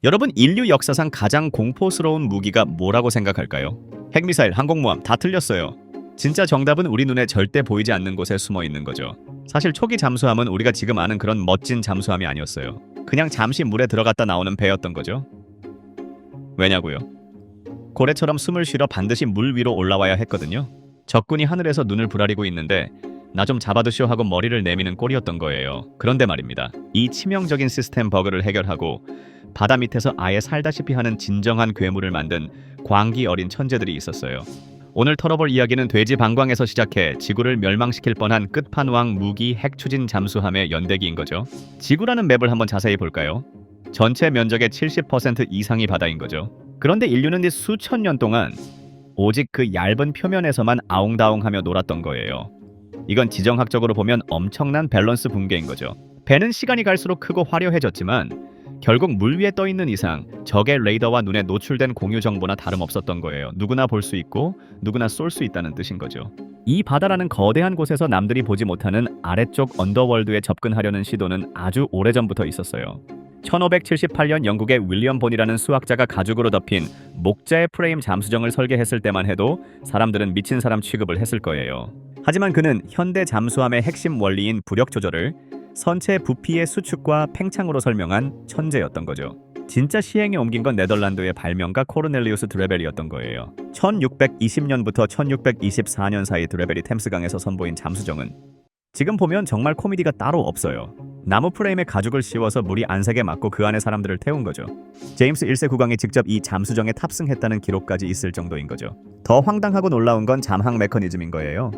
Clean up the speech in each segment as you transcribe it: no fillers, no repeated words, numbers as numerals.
여러분, 인류 역사상 가장 공포스러운 무기가 뭐라고 생각할까요? 핵미사일, 항공모함 다 틀렸어요. 진짜 정답은 우리 눈에 절대 보이지 않는 곳에 숨어 있는 거죠. 사실 초기 잠수함은 우리가 지금 아는 그런 멋진 잠수함이 아니었어요. 그냥 잠시 물에 들어갔다 나오는 배였던 거죠. 왜냐고요? 고래처럼 숨을 쉬러 반드시 물 위로 올라와야 했거든요. 적군이 하늘에서 눈을 부라리고 있는데 나 좀 잡아두쇼 하고 머리를 내미는 꼴이었던 거예요. 그런데 말입니다. 이 치명적인 시스템 버그를 해결하고 바다 밑에서 아예 살다시피 하는 진정한 괴물을 만든 광기 어린 천재들이 있었어요. 오늘 털어볼 이야기는 돼지 방광에서 시작해 지구를 멸망시킬 뻔한 끝판왕 무기 핵 추진 잠수함의 연대기인 거죠. 지구라는 맵을 한번 자세히 볼까요? 전체 면적의 70% 이상이 바다인 거죠. 그런데 인류는 이 수천 년 동안 오직 그 얇은 표면에서만 아웅다웅하며 놀았던 거예요. 이건 지정학적으로 보면 엄청난 밸런스 붕괴인 거죠. 배는 시간이 갈수록 크고 화려해졌지만 결국 물 위에 떠 있는 이상 적의 레이더와 눈에 노출된 공유 정보나 다름없었던 거예요. 누구나 볼 수 있고 누구나 쏠 수 있다는 뜻인 거죠. 이 바다라는 거대한 곳에서 남들이 보지 못하는 아래쪽 언더월드에 접근하려는 시도는 아주 오래전부터 있었어요. 1578년 영국의 윌리엄 본이라는 수학자가 가죽으로 덮인 목자의 프레임 잠수정을 설계했을 때만 해도 사람들은 미친 사람 취급을 했을 거예요. 하지만 그는 현대 잠수함의 핵심 원리인 부력 조절을 선체 부피의 수축과 팽창으로 설명한 천재였던 거죠. 진짜 시행에 옮긴 건 네덜란드의 발명가 코르넬리우스 드레벨이었던 거예요. 1620년부터 1624년 사이 드레벨이 템스강에서 선보인 잠수정은 지금 보면 정말 코미디가 따로 없어요. 나무 프레임에 가죽을 씌워서 물이 안 새게 막고 그 안에 사람들을 태운 거죠. 제임스 1세 국왕이 직접 이 잠수정에 탑승했다는 기록까지 있을 정도인 거죠. 더 황당하고 놀라운 건 잠항 메커니즘인 거예요.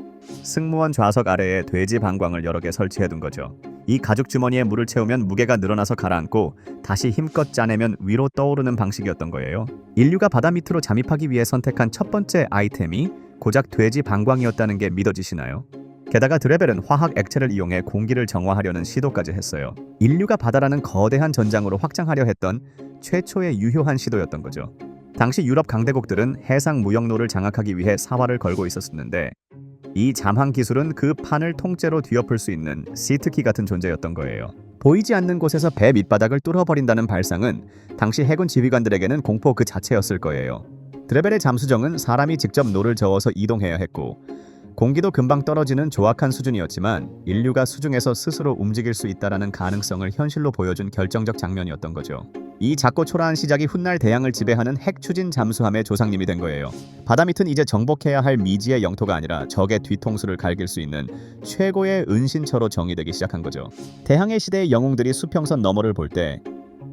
승무원 좌석 아래에 돼지 방광을 여러 개 설치해둔 거죠. 이 가죽 주머니에 물을 채우면 무게가 늘어나서 가라앉고 다시 힘껏 짜내면 위로 떠오르는 방식이었던 거예요. 인류가 바다 밑으로 잠입하기 위해 선택한 첫 번째 아이템이 고작 돼지 방광이었다는 게 믿어지시나요? 게다가 드레벨은 화학 액체를 이용해 공기를 정화하려는 시도까지 했어요. 인류가 바다라는 거대한 전장으로 확장하려 했던 최초의 유효한 시도였던 거죠. 당시 유럽 강대국들은 해상 무역로를 장악하기 위해 사활을 걸고 있었는데 이 잠항 기술은 그 판을 통째로 뒤엎을 수 있는 시트키 같은 존재였던 거예요. 보이지 않는 곳에서 배 밑바닥을 뚫어버린다는 발상은 당시 해군 지휘관들에게는 공포 그 자체였을 거예요. 드레벨의 잠수정은 사람이 직접 노를 저어서 이동해야 했고 공기도 금방 떨어지는 조악한 수준이었지만 인류가 수중에서 스스로 움직일 수 있다는 가능성을 현실로 보여준 결정적 장면이었던 거죠. 이 작고 초라한 시작이 훗날 대양을 지배하는 핵 추진 잠수함의 조상님이 된 거예요. 바다 밑은 이제 정복해야 할 미지의 영토가 아니라 적의 뒤통수를 갈길 수 있는 최고의 은신처로 정의되기 시작한 거죠. 대항해 시대의 영웅들이 수평선 너머를 볼 때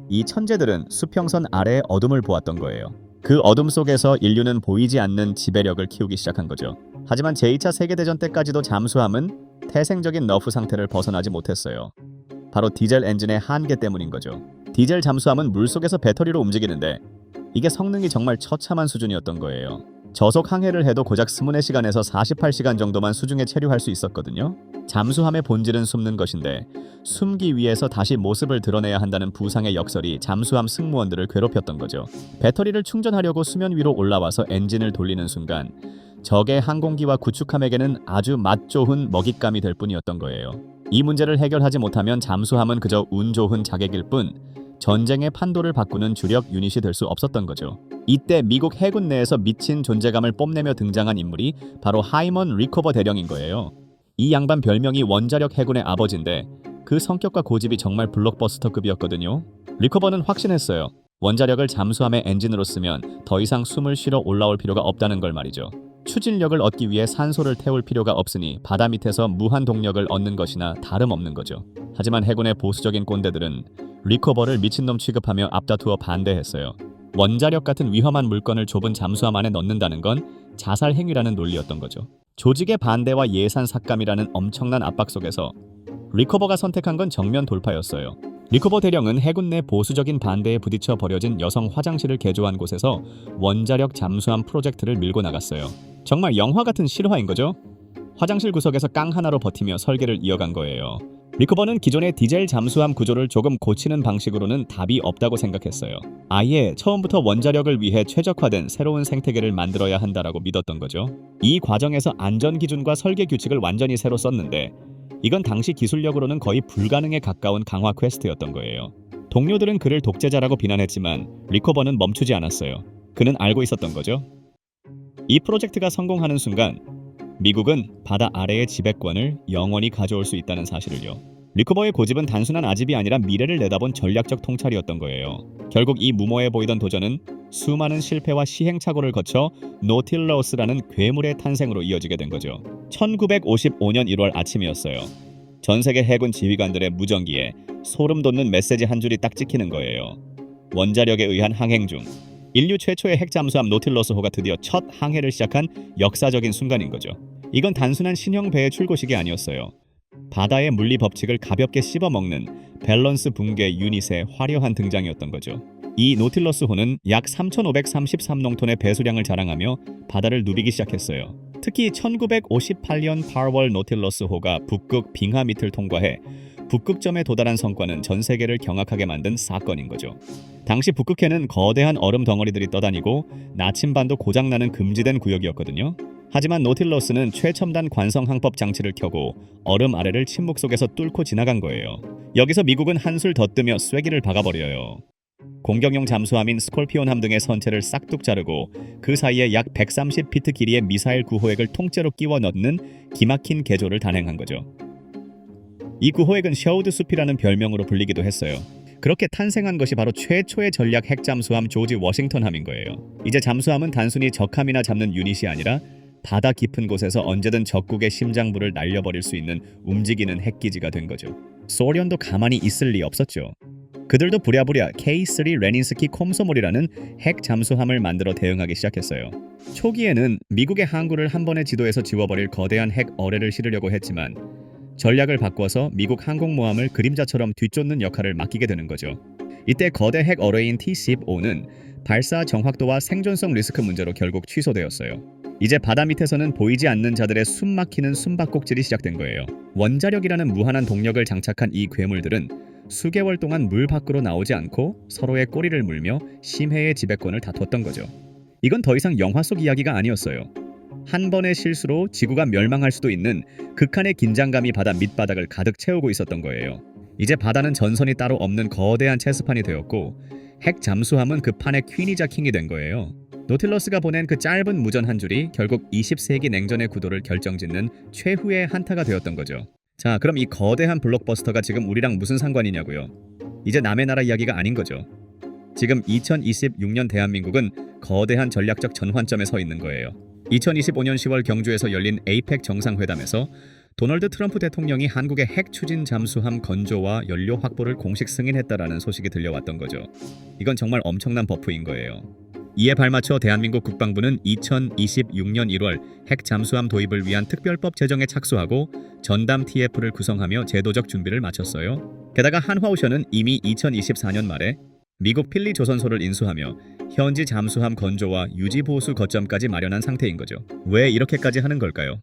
이 천재들은 수평선 아래의 어둠을 보았던 거예요. 그 어둠 속에서 인류는 보이지 않는 지배력을 키우기 시작한 거죠. 하지만 제2차 세계대전 때까지도 잠수함은 태생적인 너프 상태를 벗어나지 못했어요. 바로 디젤 엔진의 한계 때문인 거죠. 디젤 잠수함은 물속에서 배터리로 움직이는데 이게 성능이 정말 처참한 수준이었던 거예요. 저속 항해를 해도 고작 24시간에서 48시간 정도만 수중에 체류할 수 있었거든요. 잠수함의 본질은 숨는 것인데 숨기 위해서 다시 모습을 드러내야 한다는 부상의 역설이 잠수함 승무원들을 괴롭혔던 거죠. 배터리를 충전하려고 수면 위로 올라와서 엔진을 돌리는 순간 적의 항공기와 구축함에게는 아주 맛 좋은 먹잇감이 될 뿐이었던 거예요. 이 문제를 해결하지 못하면 잠수함은 그저 운 좋은 자객일 뿐 전쟁의 판도를 바꾸는 주력 유닛이 될 수 없었던 거죠. 이때 미국 해군 내에서 미친 존재감을 뽐내며 등장한 인물이 바로 하이먼 리커버 대령인 거예요. 이 양반 별명이 원자력 해군의 아버지인데 그 성격과 고집이 정말 블록버스터급이었거든요. 리커버는 확신했어요. 원자력을 잠수함의 엔진으로 쓰면 더 이상 숨을 쉬러 올라올 필요가 없다는 걸 말이죠. 추진력을 얻기 위해 산소를 태울 필요가 없으니 바다 밑에서 무한 동력을 얻는 것이나 다름없는 거죠. 하지만 해군의 보수적인 꼰대들은 리커버를 미친놈 취급하며 앞다투어 반대했어요. 원자력 같은 위험한 물건을 좁은 잠수함 안에 넣는다는 건 자살 행위라는 논리였던 거죠. 조직의 반대와 예산 삭감이라는 엄청난 압박 속에서 리커버가 선택한 건 정면 돌파였어요. 리커버 대령은 해군 내 보수적인 반대에 부딪혀 버려진 여성 화장실을 개조한 곳에서 원자력 잠수함 프로젝트를 밀고 나갔어요. 정말 영화 같은 실화인 거죠? 화장실 구석에서 깡 하나로 버티며 설계를 이어간 거예요. 리커버는 기존의 디젤 잠수함 구조를 조금 고치는 방식으로는 답이 없다고 생각했어요. 아예 처음부터 원자력을 위해 최적화된 새로운 생태계를 만들어야 한다라고 믿었던 거죠. 이 과정에서 안전 기준과 설계 규칙을 완전히 새로 썼는데 이건 당시 기술력으로는 거의 불가능에 가까운 강화 퀘스트였던 거예요. 동료들은 그를 독재자라고 비난했지만 리커버는 멈추지 않았어요. 그는 알고 있었던 거죠. 이 프로젝트가 성공하는 순간 미국은 바다 아래의 지배권을 영원히 가져올 수 있다는 사실을요. 리커버의 고집은 단순한 아집이 아니라 미래를 내다본 전략적 통찰이었던 거예요. 결국 이 무모해 보이던 도전은 수많은 실패와 시행착오를 거쳐 노틸러스라는 괴물의 탄생으로 이어지게 된 거죠. 1955년 1월 아침이었어요. 전 세계 해군 지휘관들의 무전기에 소름 돋는 메시지 한 줄이 딱 찍히는 거예요. 원자력에 의한 항행 중 인류 최초의 핵 잠수함 노틸러스호가 드디어 첫 항해를 시작한 역사적인 순간인 거죠. 이건 단순한 신형 배의 출고식이 아니었어요. 바다의 물리 법칙을 가볍게 씹어먹는 밸런스 붕괴 유닛의 화려한 등장이었던 거죠. 이 노틸러스호는 약 3,533농톤의 배수량을 자랑하며 바다를 누비기 시작했어요. 특히 1958년 8월 노틸러스호가 북극 빙하 밑을 통과해 북극점에 도달한 성과는 전 세계를 경악하게 만든 사건인 거죠. 당시 북극해는 거대한 얼음 덩어리들이 떠다니고 나침반도 고장나는 금지된 구역이었거든요. 하지만 노틸러스는 최첨단 관성 항법 장치를 켜고 얼음 아래를 침묵 속에서 뚫고 지나간 거예요. 여기서 미국은 한술 더 뜨며 쐐기를 박아버려요. 공격용 잠수함인 스콜피온함 등의 선체를 싹둑 자르고 그 사이에 약 130피트 길이의 미사일 구호액을 통째로 끼워 넣는 기막힌 개조를 단행한 거죠. 이 구호액은 셔우드 숲이라는 별명으로 불리기도 했어요. 그렇게 탄생한 것이 바로 최초의 전략 핵잠수함 조지 워싱턴함인 거예요. 이제 잠수함은 단순히 적함이나 잡는 유닛이 아니라 바다 깊은 곳에서 언제든 적국의 심장부를 날려버릴 수 있는 움직이는 핵기지가 된 거죠. 소련도 가만히 있을 리 없었죠. 그들도 부랴부랴 K3 레닌스키 콤소몰이라는 핵 잠수함을 만들어 대응하기 시작했어요. 초기에는 미국의 항구를 한 번의 지도에서 지워버릴 거대한 핵 어뢰를 실으려고 했지만 전략을 바꿔서 미국 항공모함을 그림자처럼 뒤쫓는 역할을 맡기게 되는 거죠. 이때 거대 핵 어뢰인 T-15는 발사 정확도와 생존성 리스크 문제로 결국 취소되었어요. 이제 바다 밑에서는 보이지 않는 자들의 숨막히는 숨바꼭질이 시작된 거예요. 원자력이라는 무한한 동력을 장착한 이 괴물들은 수개월 동안 물 밖으로 나오지 않고 서로의 꼬리를 물며 심해의 지배권을 다퉜던 거죠. 이건 더 이상 영화 속 이야기가 아니었어요. 한 번의 실수로 지구가 멸망할 수도 있는 극한의 긴장감이 바다 밑바닥을 가득 채우고 있었던 거예요. 이제 바다는 전선이 따로 없는 거대한 체스판이 되었고 핵 잠수함은 그 판의 퀸이자 킹이 된 거예요. 노틸러스가 보낸 그 짧은 무전 한 줄이 결국 20세기 냉전의 구도를 결정짓는 최후의 한타가 되었던 거죠. 자, 그럼 이 거대한 블록버스터가 지금 우리랑 무슨 상관이냐고요? 이제 남의 나라 이야기가 아닌 거죠. 지금 2026년 대한민국은 거대한 전략적 전환점에 서 있는 거예요. 2025년 10월 경주에서 열린 에이펙 정상회담에서 도널드 트럼프 대통령이 한국의 핵 추진 잠수함 건조와 연료 확보를 공식 승인했다라는 소식이 들려왔던 거죠. 이건 정말 엄청난 버프인 거예요. 이에 발맞춰 대한민국 국방부는 2026년 1월 핵 잠수함 도입을 위한 특별법 제정에 착수하고 전담 TF를 구성하며 제도적 준비를 마쳤어요. 게다가 한화오션은 이미 2024년 말에 미국 필리 조선소를 인수하며 현지 잠수함 건조와 유지 보수 거점까지 마련한 상태인 거죠. 왜 이렇게까지 하는 걸까요?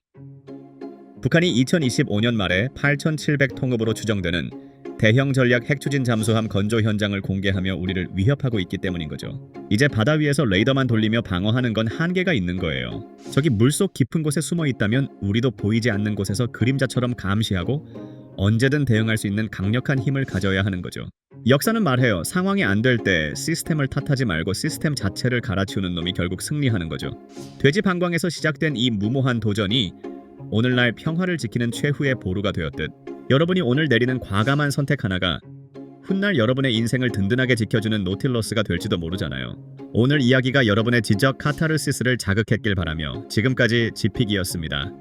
북한이 2025년 말에 8,700통읍으로 추정되는 대형 전략 핵추진 잠수함 건조 현장을 공개하며 우리를 위협하고 있기 때문인 거죠. 이제 바다 위에서 레이더만 돌리며 방어하는 건 한계가 있는 거예요. 저기 물속 깊은 곳에 숨어 있다면 우리도 보이지 않는 곳에서 그림자처럼 감시하고 언제든 대응할 수 있는 강력한 힘을 가져야 하는 거죠. 역사는 말해요. 상황이 안 될 때 시스템을 탓하지 말고 시스템 자체를 갈아치우는 놈이 결국 승리하는 거죠. 돼지 방광에서 시작된 이 무모한 도전이 오늘날 평화를 지키는 최후의 보루가 되었듯 여러분이 오늘 내리는 과감한 선택 하나가 훗날 여러분의 인생을 든든하게 지켜주는 노틸러스가 될지도 모르잖아요. 오늘 이야기가 여러분의 지적 카타르시스를 자극했길 바라며 지금까지 지픽이었습니다.